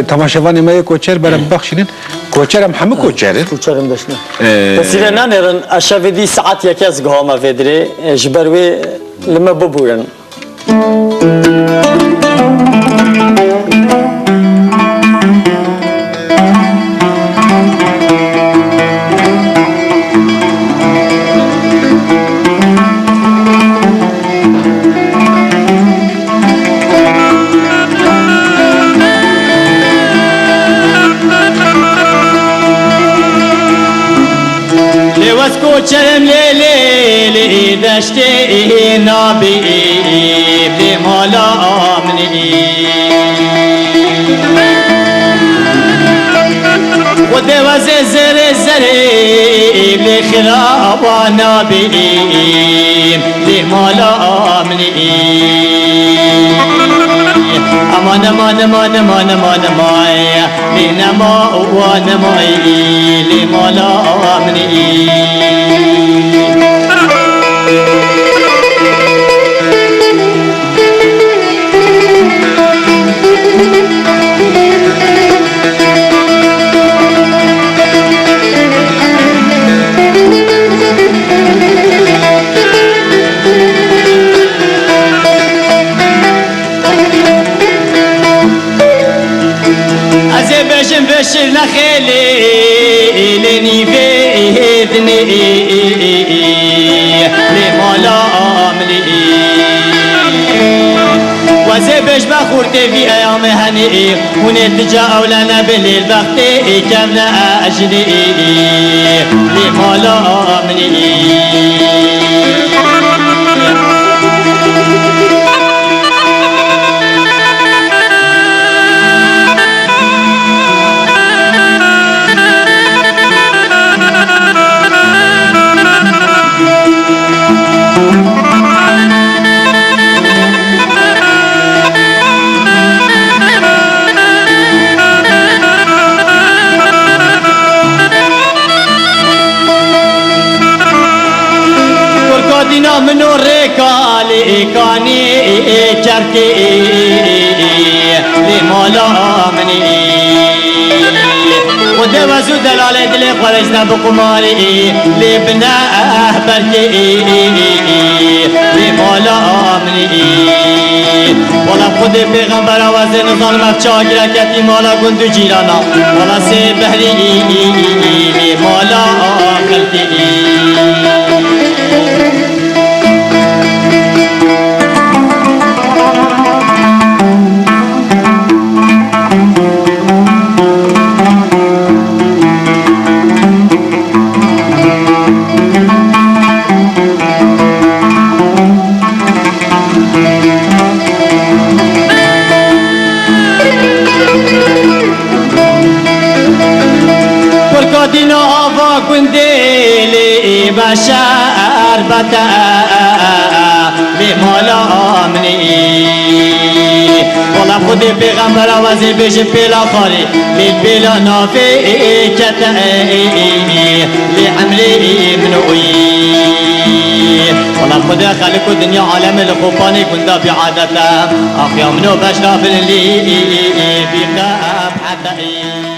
تماشاوانی ما کوچر برام بخشین کوچر هم همه کوچره کوچرم داشتن بسیار ننرن اشویدی ساعت یکی از گام افدری جبروی لما ببورن کوچرم لیلی دشتی نابی بی مالا آمنی و دوز زر زری بی خرابا نابی بی مالا آمنی امان امان امان امان امان مای لنما ونمای لمالا آمنی بشر نخيلي لني فيدني لمالا عملي وزبش بخورتي في ايام هني ونتجا اولنا بالليل بختي كمنا اجلي لمالا عملي دینا منو رکالی کانی چرکی لی مالا منی و دوزو دلال دل خارج نبو قماری لی بنا برکی لی مالا منی والا خود پیغمبر آواز نظام مفچا گرکتی مالا گندو جیرانا والا سی بحری لی مالا خلقی دینا آوا گندلی بشر بتا لمالا آمنی والا خود پیغمبر آوازی بشه پیلا خاری لی پیلا نافی کتایی لی عمری منوی والا خود خلق دنیا عالم لخوبانی گندا بی عادتا آخیا منو بشرا بلی بی قاب حتایی